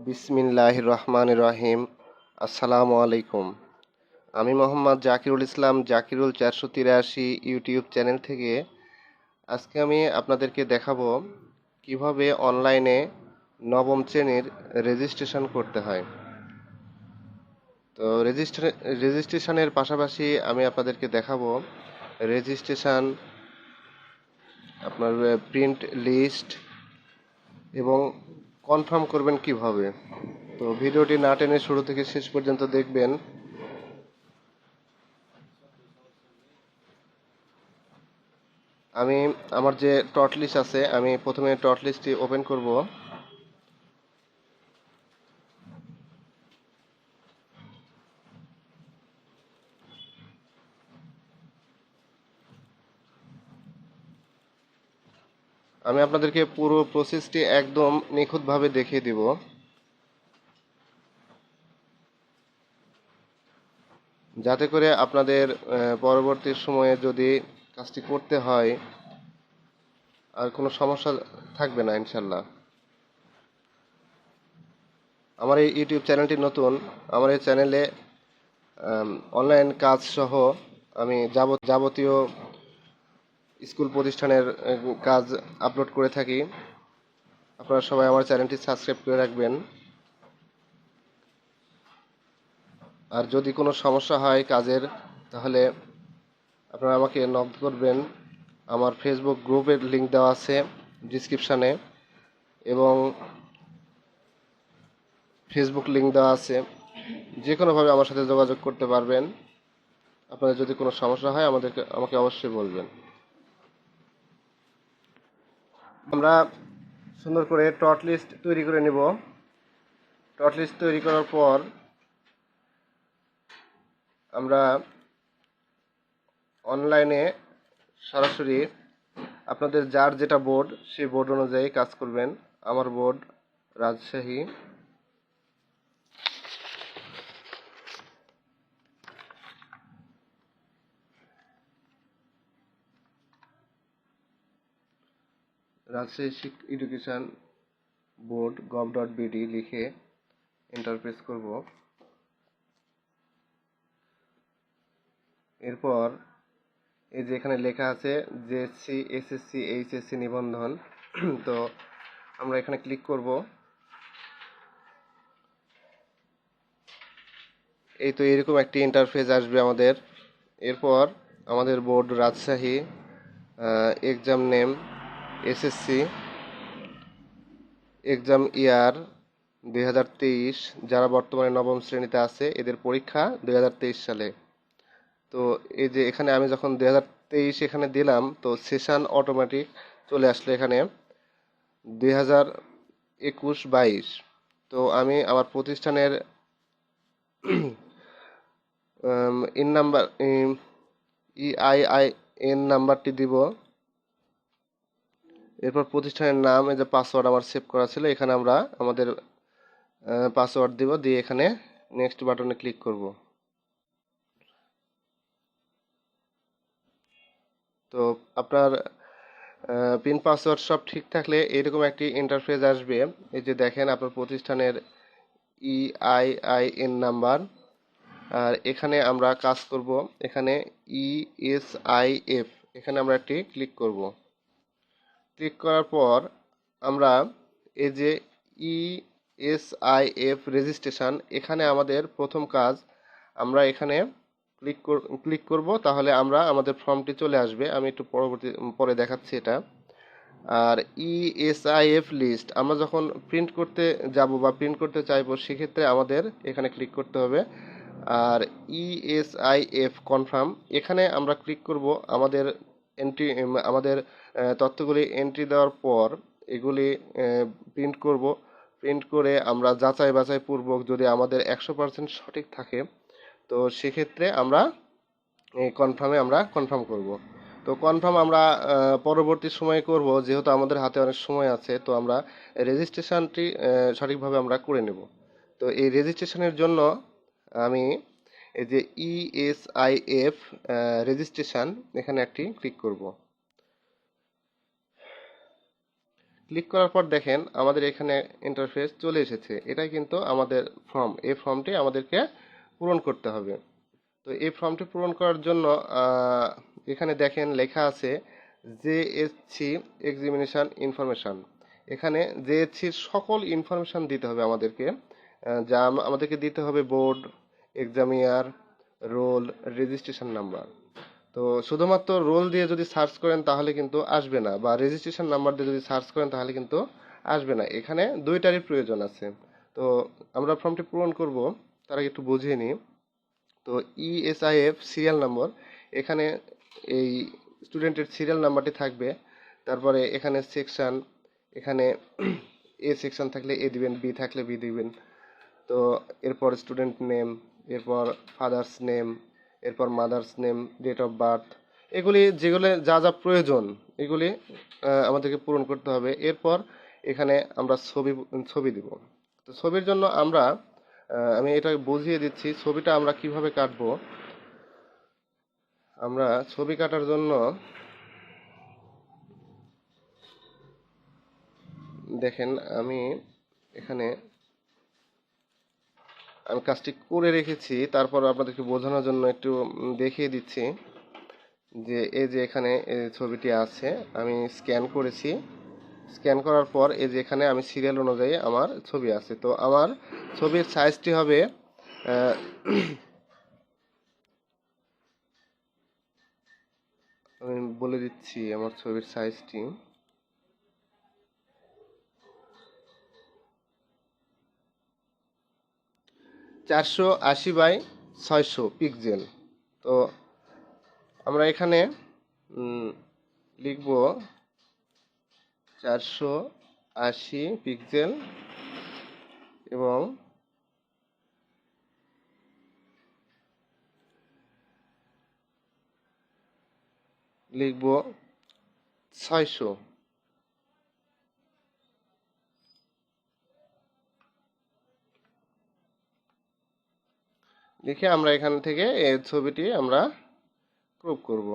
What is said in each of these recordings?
বিসমিল্লাহির রহমানির রহিম। আসসালামু আলাইকুম। আমি মোহাম্মদ জাকিরুল ইসলাম, জাকিরুল 483 ইউটিউব চ্যানেল থেকে আজকে আমি আপনাদেরকে দেখাবো কিভাবে অনলাইনে নবম শ্রেণীর রেজিস্ট্রেশন করতে হয়। তো রেজিস্ট্রেশনের পাশাপাশি আমি আপনাদেরকে দেখাবো রেজিস্ট্রেশন, আপনার প্রিন্ট লিস্ট এবং কনফার্ম করবেন কিভাবে। তো ভিডিওটি না টেনে শুরু থেকে শেষ পর্যন্ত দেখবেন। আমি আমার যে টট লিস্ট আছে, আমি প্রথমে টট লিস্টটি ওপেন করব। আমি আপনাদেরকে পুরো প্রসেসটি একদম নিখুঁতভাবে দেখিয়ে দিব, যাতে করে আপনাদের পরবর্তী সময়ে যদি কাজটি করতে হয় আর কোনো সমস্যা থাকবে না ইনশাল্লাহ। আমার এই ইউটিউব চ্যানেলটি নতুন। আমার এই চ্যানেলে অনলাইন কাজ সহ আমি যাবতীয় স্কুল প্রতিষ্ঠানের কাজ আপলোড করে থাকি। আপনারা সবাই আমার চ্যানেলটি সাবস্ক্রাইব করে রাখবেন। আর যদি কোনো সমস্যা হয় কাজের, তাহলে আপনারা আমাকে নক করবেন। আমার ফেসবুক গ্রুপের লিংক দেওয়া আছে ডিসক্রিপশানে, এবং ফেসবুক লিংক দেওয়া আছে। যে কোনোভাবে আমার সাথে যোগাযোগ করতে পারবেন। আপনাদের যদি কোনো সমস্যা হয় আমাকে অবশ্যই বলবেন। আমরা সুন্দর করে টট লিস্ট তৈরি করে নেব। টট লিস্ট তৈরি করার পর আমরা অনলাইনে সরাসরি আপনাদের যার যেটা বোর্ড, সেই বোর্ড অনুযায়ী কাজ করবেন। আমার board Rajshahi. Rajshahi education board gov.bd লিখে এন্টার প্রেস করব। এরপর এই যে এখানে লেখা আছে জেএসসি, এসএসসি, এইচএসসি নিবন্ধন, তো আমরা এখানে ক্লিক করব। এই তো এরকম একটি ইন্টারফেস আসবে আমাদের। এরপর আমাদের board Rajshahi, exam name SSC, exam ইয়ার 2023, যারা বর্তমানে নবম শ্রেণীতে আছে এদের পরীক্ষা 2023 সালে। তো এই যে এখানে আমি যখন 2023 এখানে দিলাম, তো সেশন অটোমেটিক চলে আসলো এখানে 2021-22। তো আমি আমার প্রতিষ্ঠানের ইন নাম্বার, ইআইআইএন নাম্বারটি দিব। এরপর প্রতিষ্ঠানের নাম, এই যে পাসওয়ার্ড আমার সেভ করা ছিল, এখানে আমরা আমাদের পাসওয়ার্ড দিব, দিয়ে এখানে নেক্সট বাটনে ক্লিক করব। তো আপনার পিন পাসওয়ার্ড সব ঠিক থাকলে এরকম একটি ইন্টারফেস আসবে। এই যে দেখেন আপনার প্রতিষ্ঠানের ইআইআইএন নাম্বার, আর এখানে আমরা কাজ করব। এখানে ইএসআইএফ, এখানে আমরা একটি ক্লিক করব। ক্লিক করার পর আমরা এই যে ইএসআইএফ রেজিস্ট্রেশন, এখানে আমাদের প্রথম কাজ, আমরা এখানে ক্লিক করব, তাহলে আমরা আমাদের ফর্মটি চলে আসবে। আমি একটু পরে দেখাচ্ছি এটা। আর ইএসআইএফ লিস্ট আমরা যখন প্রিন্ট করতে যাব বা প্রিন্ট করতে চাইবো, সেক্ষেত্রে আমাদের এখানে ক্লিক করতে হবে। আর ইএসআইএফ কনফার্ম, এখানে আমরা ক্লিক করব। আমাদের তথ্যগুলি এন্ট্রি দেওয়ার পর এগুলি প্রিন্ট করব। প্রিন্ট করে আমরা যাচাই বাছাই পূর্বক যদি আমাদের 100% সঠিক থাকে, তো সেক্ষেত্রে আমরা কনফার্ম করব। তো কনফার্ম আমরা পরবর্তী সময়ে করব, যেহেতু আমাদের হাতে অনেক সময় আছে। তো আমরা রেজিস্ট্রেশনটি সঠিকভাবে আমরা করে নেব। তো এই রেজিস্ট্রেশনের জন্য আমি এই যে ইএসআইএফ রেজিস্ট্রেশন, এখানে একটি ক্লিক করব। ক্লিক করার পর দেখেন আমাদের এখানে ইন্টারফেস চলে এসেছে। এটাই কিন্তু আমাদের ফর্ম। এই ফর্মটি আমাদেরকে পূরণ করতে হবে। তো এই ফর্মটি পূরণ করার জন্য এখানে দেখেন লেখা আছে জেএসসি এক্সামিনেশন ইনফরমেশন। এখানে জেএসসির সকল ইনফরমেশন দিতে হবে আমাদেরকে। যা আমাদেরকে দিতে হবে board, exam year, roll, registration number. তো শুধুমাত্র রোল দিয়ে যদি সার্চ করেন তাহলে কিন্তু আসবে না, বা রেজিস্ট্রেশন নাম্বার দিয়ে যদি সার্চ করেন তাহলে কিন্তু আসবে না। এখানে দুইটারই প্রয়োজন আছে। তো আমরা ফর্মটি পূরণ করব, তার আগে একটু বুঝিয়ে নিই। তো ইএসআইএফ সিরিয়াল নম্বর, এখানে এই স্টুডেন্টের সিরিয়াল নাম্বারটি থাকবে। তারপরে এখানে সেকশন, এখানে এ সেকশন থাকলে এ দিবেন, বি থাকলে বি দিবেন। তো এরপর স্টুডেন্ট নেম, এরপর ফাদার্স নেম, এরপর mother's name, date of birth, এগুলি যেগুলো যা যা প্রয়োজন এগুলি আমাদেরকে পূরণ করতে হবে। এরপর এখানে আমরা ছবি ছবি দিব। তো ছবির জন্য আমরা আমি এটা বুঝিয়ে দিচ্ছি ছবিটা আমরা কিভাবে কাটবো। আমরা ছবি কাটার জন্য দেখেন আমি এখানে আমি কাজটি করে রেখেছি, তারপর আপনাদেরকে বোঝানোর জন্য একটু দেখিয়ে দিচ্ছি যে এই যে এখানে এই ছবিটি আছে, আমি স্ক্যান করেছি। স্ক্যান করার পর এই যে এখানে আমি সিরিয়াল অনুযায়ী আমার ছবি আছে। তো আমার ছবির সাইজটি হবে আহ, আমি বলে দিচ্ছি আমার ছবির সাইজটি 480 বাই 600 পিক্সেল। তো আমরা এখানে লিখব 480 পিক্সেল এবং লিখব 600। লিখে আমরা এখান থেকে এই ছবিটি আমরা ক্রপ করব।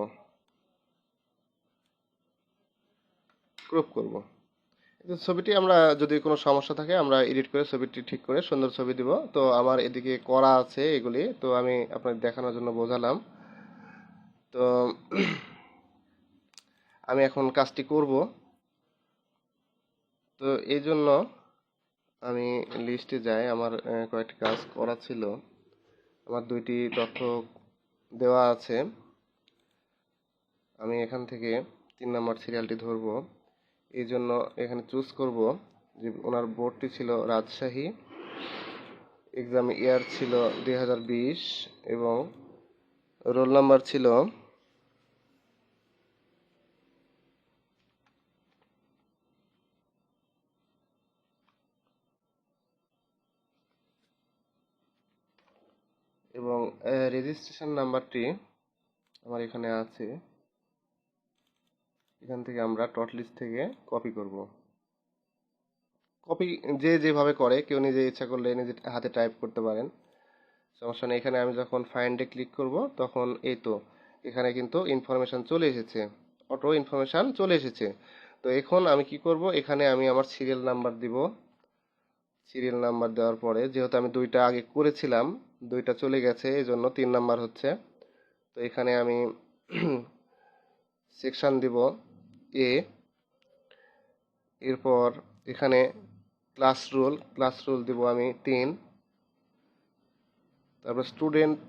ছবিটি আমরা যদি কোনো সমস্যা থাকে আমরা এডিট করে ছবিটি ঠিক করে সুন্দর ছবি দিব। তো আমার এদিকে করা আছে এগুলি, তো আমি আপনাদের দেখানোর জন্য বোঝালাম। তো আমি এখন কাজটি করব। তো এই জন্য আমি লিস্টে যাই, আমার কয়েকটি কাজ করা ছিল। আমার দুইটি তথ্য দেওয়া আছে। আমি এখান থেকে 3 নম্বর সিরিয়ালটি ধরব। এই জন্য এখানে চুজ করব যে ওনার বোর্ডটি ছিল রাজশাহী, এক্সাম ইয়ার ছিল 2020 এবং রোল নাম্বার ছিল এবং রেজিস্ট্রেশন নাম্বারটি আমার এখানে আছে। এখান থেকে আমরা টট লিস্ট থেকে কপি করব। কপি যে যেভাবে করে, কেউ নিজে ইচ্ছা করলে নিজে হাতে টাইপ করতে পারেন, সমস্যা নেই। এখানে আমি যখন ফাইন্ডে ক্লিক করব তখন এই তো এখানে কিন্তু ইনফরমেশন চলে এসেছে, অটো ইনফরমেশন চলে এসেছে। তো এখন আমি কি করব, এখানে আমি আমার সিরিয়াল নাম্বার দিব। সিরিয়াল নাম্বার দেওয়ার পরে যেহেতু আমি দুইটা আগে করেছিলাম, দুইটা চলে গেছে, এই জন্য 3 নাম্বার হচ্ছে। তো এখানে আমি সেকশন দিব এ। এরপর এখানে ক্লাস রুল দিব আমি 3। তারপর স্টুডেন্ট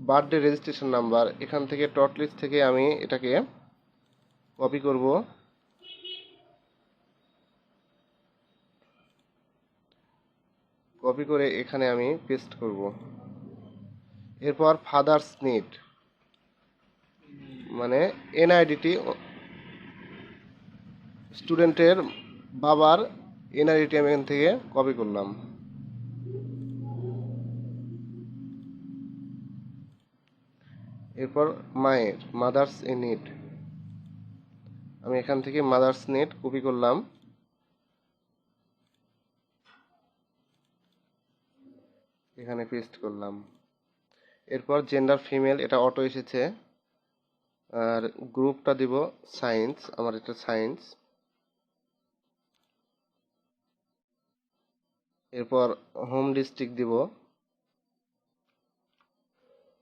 বার্থডে রেজিস্ট্রেশন নাম্বার, এখান থেকে টট লিস্ট থেকে আমি এটাকে কপি করব। কপি করে এখানে আমি পেস্ট করব। এরপর ফাদার্স নিড মানে এনআইডিটি, স্টুডেন্টের বাবার এনআইডিটি আমি এখান থেকে কপি করলাম। এরপর মায়ের মাদার্স নিড, আমি এখান থেকে মাদার্স নিড কপি করলাম, এখানে পেস্ট করলাম। এরপর জেন্ডার ফিমেল, এটা অটো এসেছে। আর গ্রুপটা দিব সায়েন্স, আমার এটা সায়েন্স। এরপর হোম ডিস্ট্রিক্ট দিব,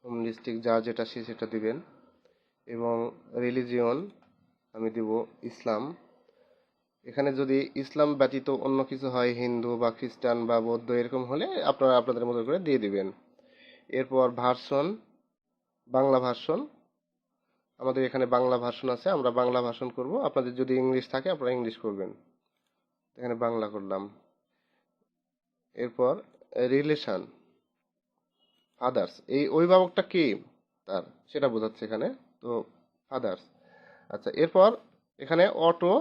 হোম ডিস্ট্রিক্ট যার যেটা সে সেটা দিবেন, এবং রিলিজিয়ন আমি দিব ইসলাম। এখানে যদি ইসলাম ব্যতীত অন্য কিছু হয়, হিন্দু বা খ্রিস্টান বা বৌদ্ধ এরকম হলে আপনারা আপনাদের মতো করে দিয়ে দিবেন। এরপর ভার্সন, বাংলা ভার্সন, আমাদের এখানে বাংলা ভার্সন আছে, আমরা বাংলা ভার্সন করব। আপনাদের যদি ইংলিশ থাকে আপনারা ইংলিশ করবেন, এখানে বাংলা করলাম। এরপর রিলেশন, ফাদার্স, এই অভিভাবকটা কি তার সেটা বোঝাচ্ছে এখানে, তো ফাদার্স। আচ্ছা, এরপর এখানে অটো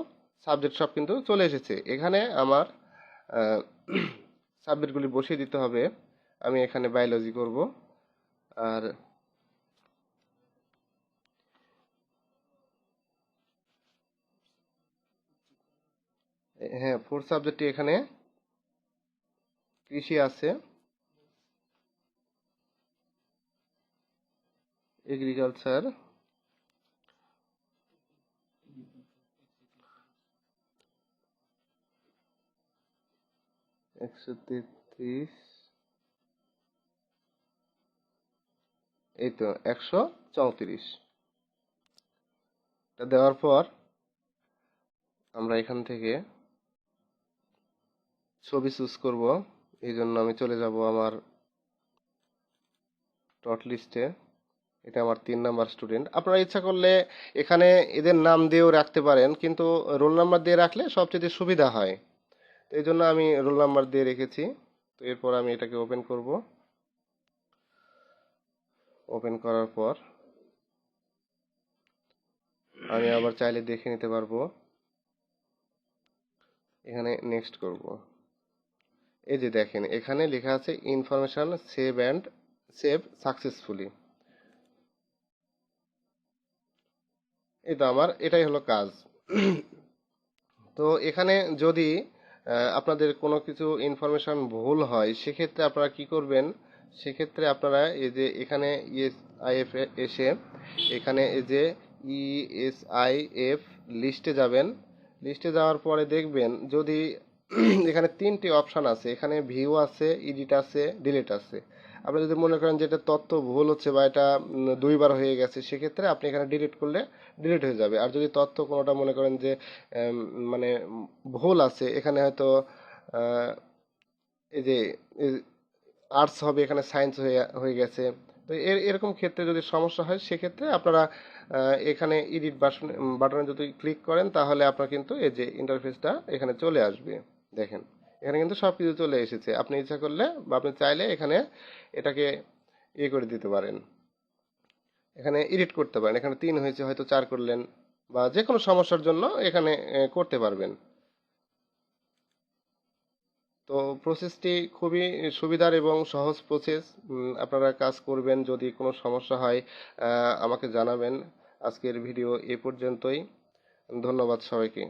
সাবজেক্ট সব কিন্তু চলে এসেছে। এখানে আমার সাবজেক্টগুলি বসিয়ে দিতে হবে। আমি এখানে বায়োলজি করব। আর হ্যাঁ, ফোর্থ সাবজেক্টটি এখানে কৃষি আছে, এগ্রিকালচার। 133, এই তো 134। এটা দেওয়ার পর আমরা এখান থেকে ছবি চুজ করব। এই জন্য আমি চলে যাব আমার ডট লিস্টে। এটা আমার 3 নাম্বার স্টুডেন্ট। আপনারা ইচ্ছা করলে এখানে এদের নাম দিয়েও রাখতে পারেন, কিন্তু রোল নাম্বার দিয়ে রাখলে সবচেয়ে সুবিধা হয়। তো এই জন্য আমি রোল নাম্বার দিয়ে রেখেছি। তো এরপর আমি এটাকে ওপেন করব। ওপেন করার পর আমি আবার চাইলে দেখে নিতে পারবো। এখানে নেক্সট করব। এই যে দেখেন এখানে লেখা আছে ইনফরমেশন সেভ সাকসেসফুলি। এই তো আমার এটাই হলো কাজ। তো এখানে যদি আপনাদের কোনো কিছু ইনফরমেশন ভুল হয় সেক্ষেত্রে আপনারা কি করবেন, সেক্ষেত্রে আপনারা এই যে এখানে ইএসআইএফ এসে এখানে এই যে ইএসআইএফ লিস্টে যাবেন। লিস্টে যাওয়ার পরে দেখবেন যদি এখানে 3টি অপশন আছে, এখানে ভিউ আছে, এডিট আছে, ডিলিট আছে। আপনি যদি মনে করেন যে এটা তথ্য ভুল হচ্ছে বা এটা 2বার হয়ে গেছে, সেক্ষেত্রে আপনি এখানে ডিলিট করলে ডিলিট হয়ে যাবে। আর যদি তথ্য কোনোটা মনে করেন যে মানে ভুল আছে, এখানে হয়তো আহ, এই যে আর্টস হবে এখানে সায়েন্স হয়ে হয়ে গেছে, তো এরকম ক্ষেত্রে যদি সমস্যা হয় সেক্ষেত্রে আপনারা এখানে এডিট বাটনে যদি ক্লিক করেন তাহলে আপনার কিন্তু এই যে ইন্টারফেসটা এখানে চলে আসবে। দেখেন এখানে কিন্তু সব কিছু চলে এসেছে। আপনি ইচ্ছা করলে বা আপনি চাইলে এখানে এটাকে ইয়ে করে দিতে পারেন, এখানে এডিট করতে পারেন। এখানে 3 হয়েছে, হয়তো 4 করলেন, বা যে কোনো সমস্যার জন্য এখানে করতে পারবেন। তো প্রসেসটি খুবই সুবিধার এবং সহজ প্রসেস। আপনারা কাজ করবেন, যদি কোনো সমস্যা হয় আমাকে জানাবেন। আজকের ভিডিও এ পর্যন্তই। ধন্যবাদ সবাইকে।